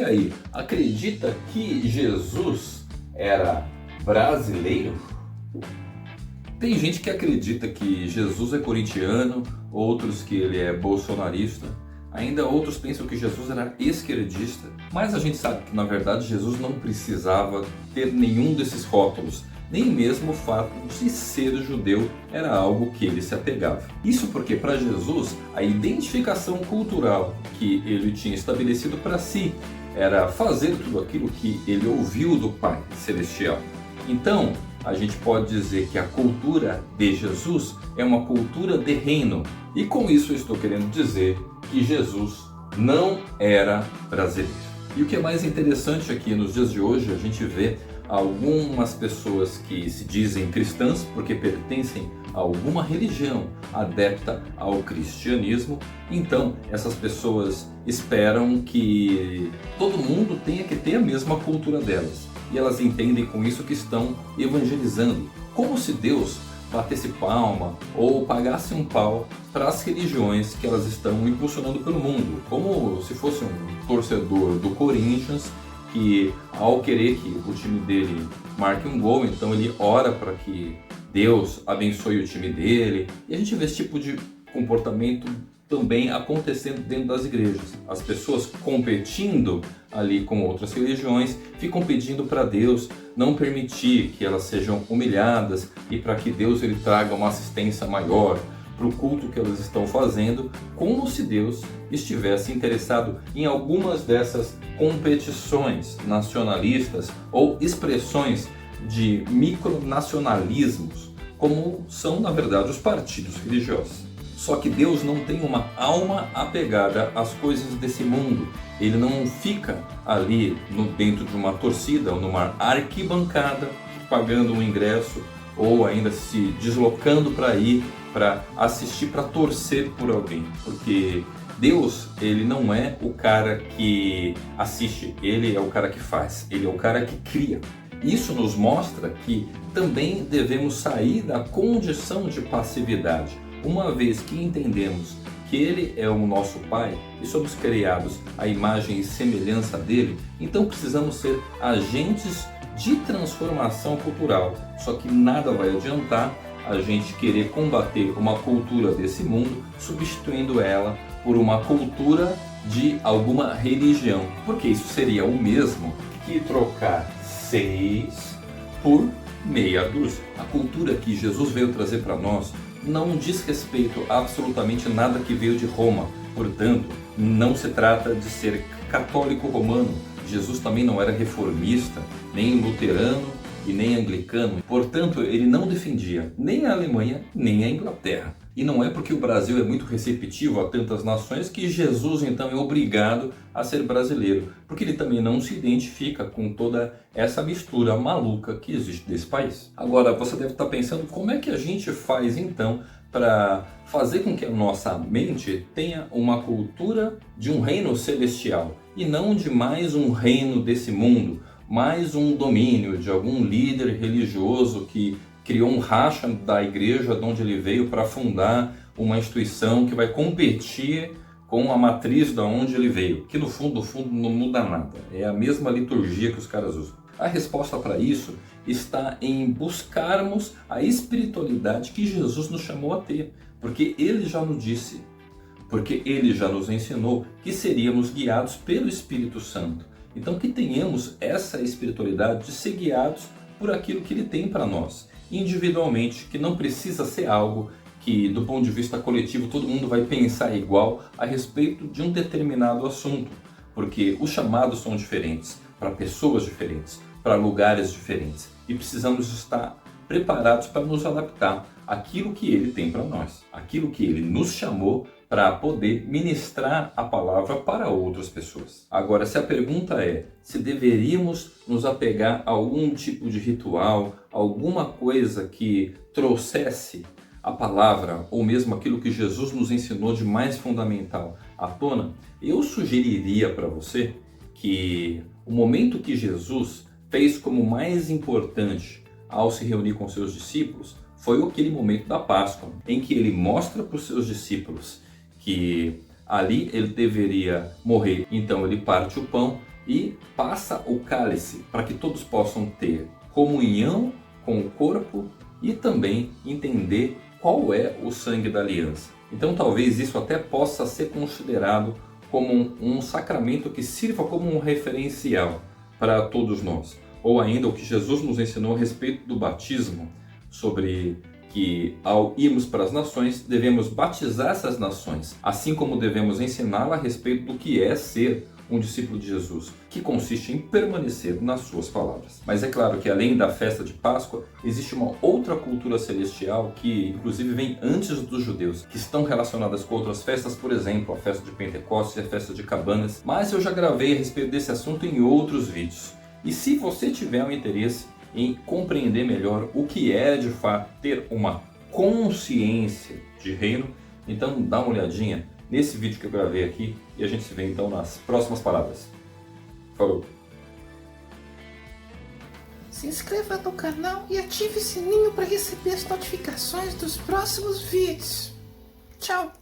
Você aí acredita que Jesus era brasileiro? Tem gente que acredita que Jesus é corintiano, outros que ele é bolsonarista, ainda outros pensam que Jesus era esquerdista. Mas a gente sabe que na verdade Jesus não precisava ter nenhum desses rótulos, nem mesmo o fato de ser judeu era algo que ele se apegava. Isso porque para Jesus a identificação cultural que ele tinha estabelecido para si era fazer tudo aquilo que ele ouviu do Pai Celestial. Então, a gente pode dizer que a cultura de Jesus é uma cultura de reino. E com isso eu estou querendo dizer que Jesus não era brasileiro. E o que é mais interessante aqui nos dias de hoje, a gente vê algumas pessoas que se dizem cristãs porque pertencem a alguma religião adepta ao cristianismo. Então, essas pessoas esperam que todo mundo tenha que ter a mesma cultura delas. E elas entendem com isso que estão evangelizando, como se Deus batesse palma ou pagasse um pau para as religiões que elas estão impulsionando pelo mundo, como se fosse um torcedor do Corinthians que, ao querer que o time dele marque um gol, então ele ora para que Deus abençoe o time dele. E a gente vê esse tipo de comportamento também acontecendo dentro das igrejas. As pessoas competindo ali com outras religiões ficam pedindo para Deus não permitir que elas sejam humilhadas e para que Deus ele traga uma assistência maior para o culto que elas estão fazendo, como se Deus estivesse interessado em algumas dessas competições nacionalistas ou expressões de micronacionalismos, como são na verdade os partidos religiosos. Só que Deus não tem uma alma apegada às coisas desse mundo. Ele não fica ali dentro de uma torcida ou numa arquibancada pagando um ingresso ou ainda se deslocando para ir para assistir, para torcer por alguém. Porque Deus, ele não é o cara que assiste, ele é o cara que faz, ele é o cara que cria. Isso nos mostra que também devemos sair da condição de passividade. Uma vez que entendemos que Ele é o nosso Pai e somos criados à imagem e semelhança dele, então precisamos ser agentes de transformação cultural. Só que nada vai adiantar a gente querer combater uma cultura desse mundo, substituindo ela por uma cultura de alguma religião, porque isso seria o mesmo que trocar 6 por meia dúzia. A cultura que Jesus veio trazer para nós não diz respeito a absolutamente nada que veio de Roma. Portanto, não se trata de ser católico romano. Jesus também não era reformista, nem luterano e nem anglicano. Portanto, ele não defendia nem a Alemanha, nem a Inglaterra. E não é porque o Brasil é muito receptivo a tantas nações que Jesus então é obrigado a ser brasileiro, porque ele também não se identifica com toda essa mistura maluca que existe nesse país. Agora, você deve estar pensando como é que a gente faz então para fazer com que a nossa mente tenha uma cultura de um reino celestial e não de mais um reino desse mundo, mais um domínio de algum líder religioso que criou um racha da igreja de onde ele veio para fundar uma instituição que vai competir com a matriz da onde ele veio, que no fundo não muda nada, é a mesma liturgia que os caras usam. A resposta para isso está em buscarmos a espiritualidade que Jesus nos chamou a ter, porque ele já nos disse, porque ele já nos ensinou que seríamos guiados pelo Espírito Santo. Então que tenhamos essa espiritualidade de ser guiados por aquilo que ele tem para nós, individualmente, que não precisa ser algo que do ponto de vista coletivo todo mundo vai pensar igual a respeito de um determinado assunto, porque os chamados são diferentes, para pessoas diferentes, para lugares diferentes, e precisamos estar preparados para nos adaptar àquilo que ele tem para nós, aquilo que ele nos chamou para poder ministrar a palavra para outras pessoas. Agora, se a pergunta é se deveríamos nos apegar a algum tipo de ritual, alguma coisa que trouxesse a palavra, ou mesmo aquilo que Jesus nos ensinou de mais fundamental à tona, eu sugeriria para você que o momento que Jesus fez como mais importante ao se reunir com seus discípulos foi aquele momento da Páscoa, em que ele mostra para os seus discípulos que ali ele deveria morrer. Então ele parte o pão e passa o cálice para que todos possam ter comunhão com o corpo e também entender qual é o sangue da aliança. Então talvez isso até possa ser considerado como um sacramento que sirva como um referencial para todos nós. Ou ainda o que Jesus nos ensinou a respeito do batismo, sobre que ao irmos para as nações devemos batizar essas nações, assim como devemos ensiná-la a respeito do que é ser um discípulo de Jesus, que consiste em permanecer nas suas palavras. Mas é claro que além da festa de Páscoa, existe uma outra cultura celestial que inclusive vem antes dos judeus, que estão relacionadas com outras festas, por exemplo, a festa de Pentecostes e a festa de Cabanas, mas eu já gravei a respeito desse assunto em outros vídeos. E se você tiver um interesse em compreender melhor o que é de fato ter uma consciência de reino, então dá uma olhadinha nesse vídeo que eu gravei aqui e a gente se vê então nas próximas palavras. Falou! Se inscreva no canal e ative o sininho para receber as notificações dos próximos vídeos. Tchau!